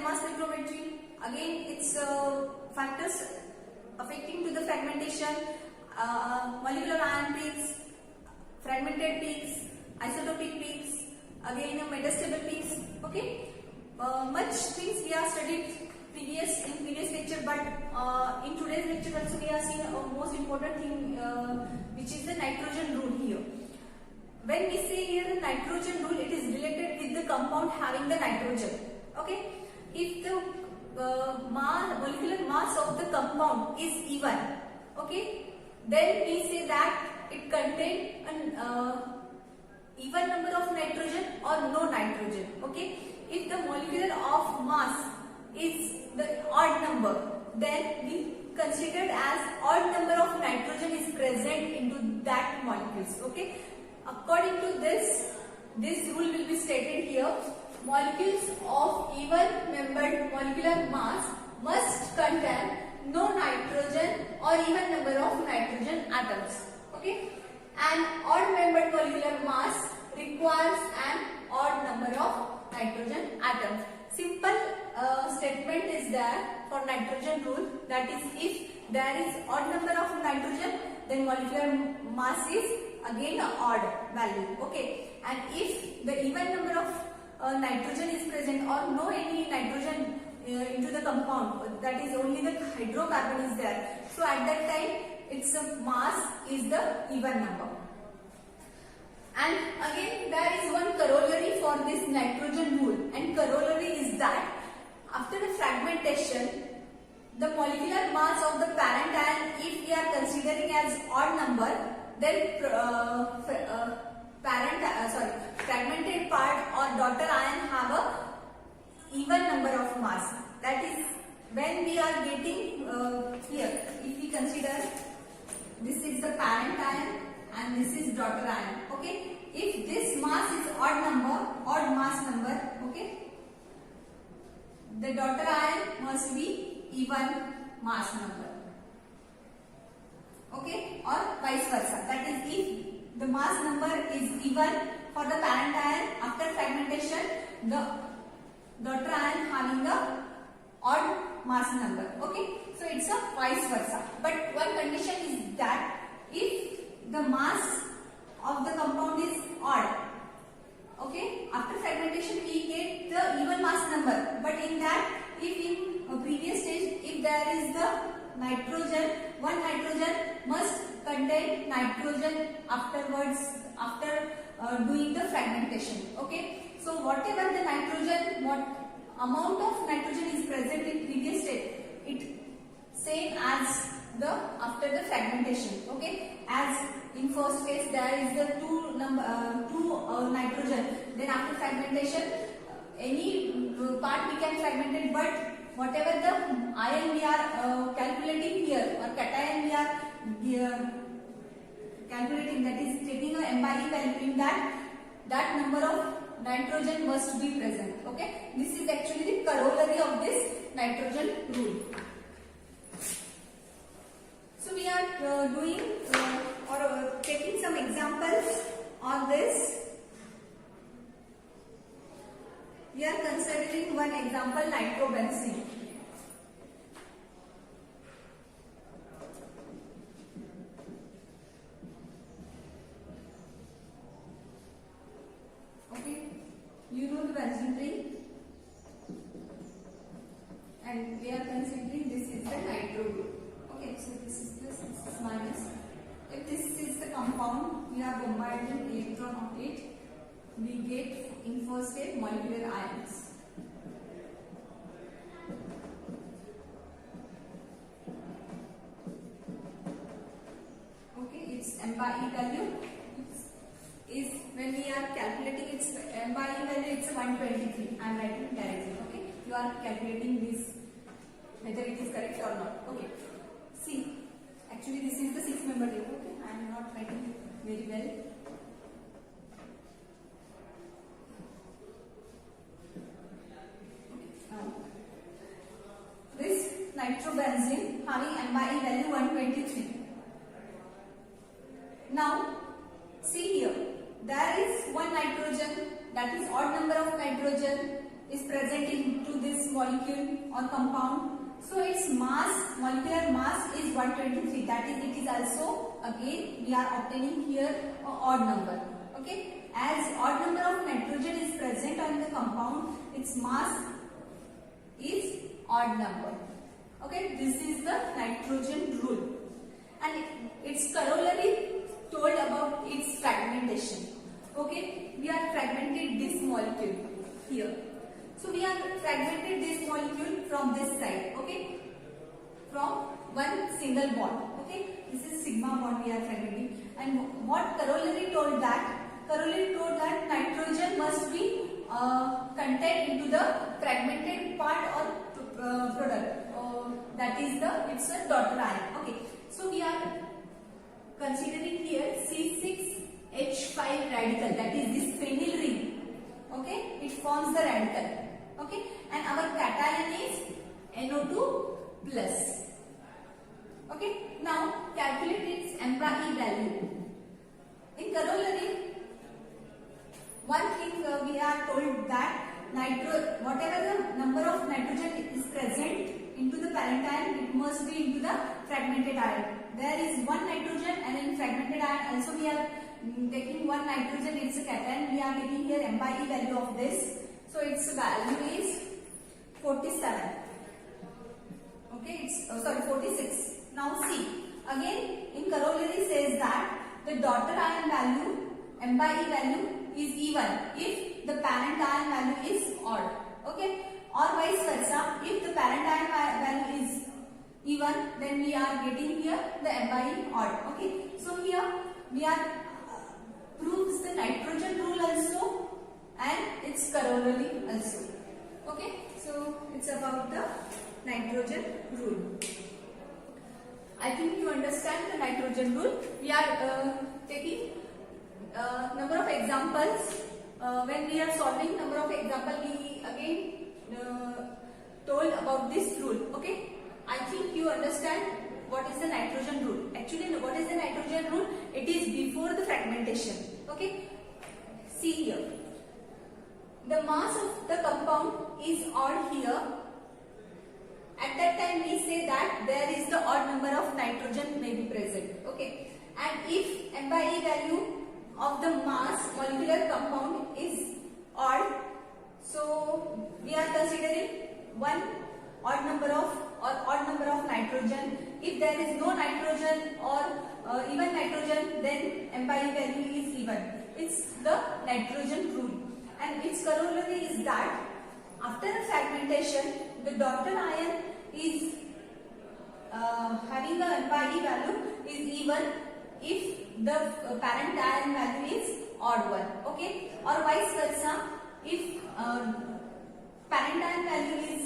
mass spectrometry. Again, it's factors affecting to the fragmentation, molecular ion peaks, fragmented peaks, isotopic peaks, again metastable peaks. Okay, much things we have studied in previous lecture, but in today's lecture also we are seeing a most important thing, which is the nitrogen rule here. When we say here the nitrogen rule, it is related with the compound having the nitrogen. Okay, if the molecular mass of the compound is even, okay, then we say that it contains an even number of nitrogen or no nitrogen. Okay, if the molecular of mass is the odd number, then we consider as odd number of nitrogen is present into that molecules. Okay, according to this rule will be stated here: molecules of even membered molecular mass must contain no nitrogen or even number of nitrogen atoms. Okay, an odd membered molecular mass requires an odd number of nitrogen atoms. Simple statement is there for nitrogen rule, that is, if there is odd number of nitrogen, then molecular mass is again an odd value. Okay, and if the even number of nitrogen is present or no any nitrogen into the compound, that is only the hydrocarbon is there, so at that time its mass is the even number. And again there is one corollary for this nitrogen rule, and corollary is that after the fragmentation, the molecular mass of the parent ion, if we are considering as odd number, then fragmented part or daughter ion have a even number of mass. That is, when we are getting here, if we consider this is the parent ion and this is daughter ion. Okay, if this mass is odd mass number, okay, the daughter ion must be even mass number. Okay, or vice versa. That is, if the mass number is even for the parent ion, after fragmentation, the daughter ion having the odd mass number. Okay, so it's a vice versa. But one condition is that if the mass of the compound is odd, okay, after fragmentation we get the even mass number, but in that, if in a previous stage, if there is the nitrogen, one nitrogen must contain nitrogen afterwards, after doing the fragmentation. Okay, so whatever the nitrogen, what amount of nitrogen is present in previous stage, it same as the after the fragmentation. Okay, as in first phase there is the two nitrogen, then after fragmentation any part we can fragment it, but whatever the ion we are calculating here or cation we are calculating, that is taking a M by E value, in that number of nitrogen must be present. Okay, this is actually the corollary of this nitrogen rule. So we are doing or taking some examples on this. We are considering one example, nitrobenzene. Okay, you know the benzene ring, and we are considering this is the nitro group. Okay, so this is plus, this is minus. If this is the compound, we are bombarding electron of it, we get in first step molecular ions. Okay, its M by E value is, when we are calculating its M by E value, it's 123. I am writing directly. Okay, you are calculating this, whether it is correct or not. Okay, see, actually this is the 6-member table. Okay, I am not writing very well. This nitrobenzene having M by E value 123. Now see here, there is one nitrogen, that is odd number of nitrogen is present into this molecule or compound. So its mass, molecular mass is 123. That is, it is also again we are obtaining here a odd number. Okay, as odd number of nitrogen is present on the compound, its mass is odd number. Okay, this is the nitrogen rule, and its corollary told about its fragmentation. Okay, we are fragmented this molecule here. So we are fragmented this molecule from this side. Okay, from one single bond. Okay, this is sigma bond we are fragmenting. And what corollary told that? Corollary told that nitrogen must be contained into the fragmented part or product. That is it's a daughter ion. Okay, so we are considering here C6H5 radical, that is this phenyl ring. Okay, it forms the radical. Okay, and our cation is NO2 plus. Okay, now calculate its MPa value. In corollary, one thing we are told that whatever the number of nitrogen is present into the parent ion, it must be into the fragmented ion. There is one nitrogen, and in fragmented ion also we are taking one nitrogen, it's a cation. We are getting here MPa value of this. So its value is 47. Okay, it's 46. Now see, again in corollary says that the daughter ion value, MPa value is even if the parent ion value is odd. Okay, or vice versa, if the parent ion value is even, then we are getting here the MPa odd. Okay, so here we are proves the nitrogen rule also and its corollary also. Okay, so it's about the nitrogen rule. I think you understand the nitrogen rule. We are taking number of examples. When we are solving number of example, we again told about this rule. Okay, I think you understand what is the nitrogen rule. Actually, what is the nitrogen rule? It is before the fragmentation. Okay, see here. The mass of the compound is odd here. At that time we say that there is the odd number of nitrogen may be present. Okay, and if MPa value of the mass molecular compound is odd, so we are considering one odd number of nitrogen. If there is no nitrogen or even nitrogen, then MPa value is even. It's the nitrogen rule, and its corollary is that after the fragmentation, the daughter ion is having a MPa value is even if the parent ion value is odd one. Okay, or vice versa, if parent ion value is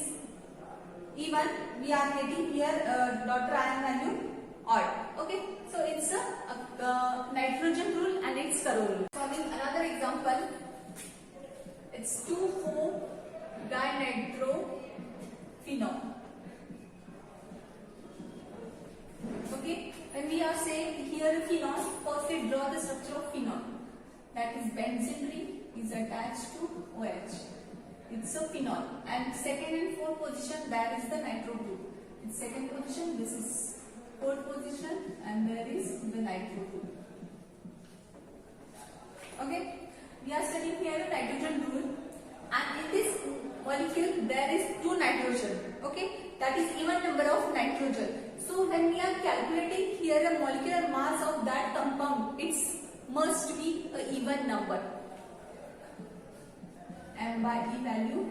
even, we are getting here daughter ion value odd. Okay, so it's a nitrogen rule and its corollary. Solving another example, it's 2,4-dinitrophenol. Okay, when we are saying here phenol, firstly draw the structure of phenol. That is benzene ring is attached to OH. It's a phenol. And second and fourth position, there is the nitro group. In second position, this is fourth position, and there is the nitro group. Okay, we are studying here the nitrogen rule, and in this molecule there is two nitrogen. Okay, that is even number of nitrogen. So when we are calculating here the molecular mass of that compound, it must be an even number. MPa value,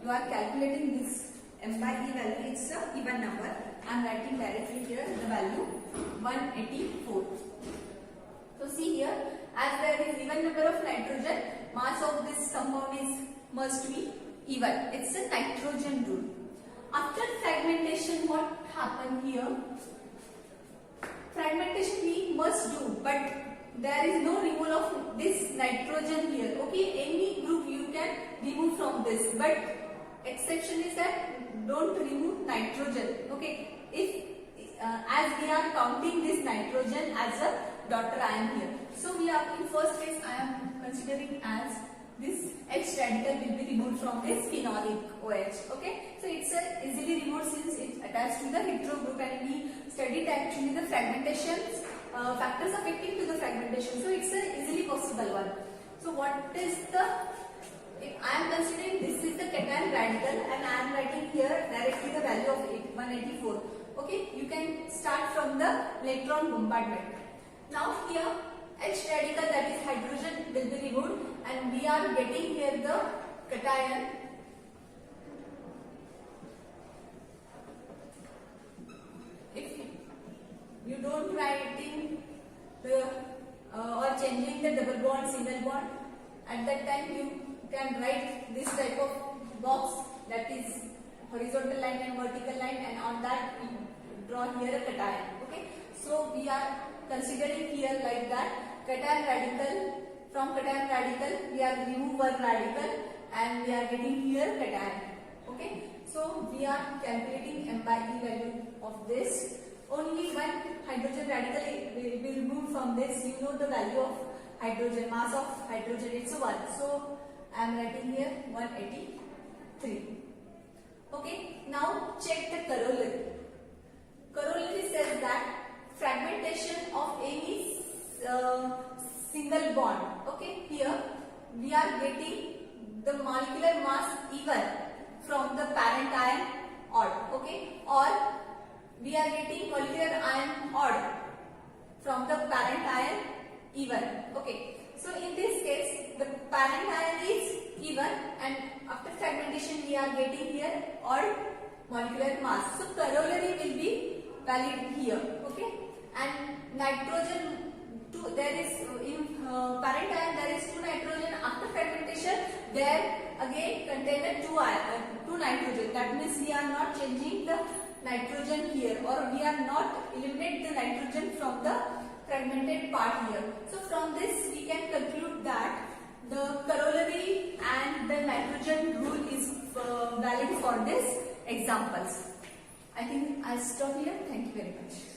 you are calculating this MPa value, it's an even number. I am writing directly here the value 184. So see here, as there is even number of nitrogen, mass of this compound must be even. It's a nitrogen rule. After fragmentation, what happened here? Fragmentation we must do, but there is no removal of this nitrogen here. Okay, any group you can remove from this, but exception is that don't remove nitrogen. Okay, if as we are counting this nitrogen as a daughter ion here. So we are in first case I am considering as this H radical will be removed from this phenolic OH. Okay, so it's easily removed since it's attached to the hetero group, and we studied actually the fragmentations, factors affecting to the fragmentation. So it's a easily possible one. So what is the, if I am considering this is the cation radical and I am writing here directly the value of 184. Okay, you can start from the electron bombardment. Now here H radical, that is hydrogen, will be removed and we are getting here the cation. If you don't writing the or changing the double bond, single bond, at that time you can write this type of box, that is horizontal line and vertical line, and on that we draw here a cation. Okay, so we are considering here like that cation radical, from cation radical we are remove one radical and we are getting here cation. Okay, so we are calculating M by E value of this. Only one hydrogen radical will be removed from this. You know the value of hydrogen, mass of hydrogen, it's 1. So I am writing here 183. Okay, now check the corollary. Corollary says that fragmentation of any single bond. Okay, here we are getting the molecular mass even from the parent ion odd. Okay, or we are getting molecular ion odd from the parent ion even. Okay, so in this case the parent ion is even and after fragmentation we are getting here odd molecular mass. So corollary will be valid here. Okay, and nitrogen, there is in parent ion there is 2 nitrogen. After fragmentation there again contain 2 nitrogen. That means we are not changing the nitrogen here, or we are not eliminate the nitrogen from the fragmented part here. So from this we can conclude that the corollary and the nitrogen rule is valid for this examples. I think I'll stop here. Thank you very much.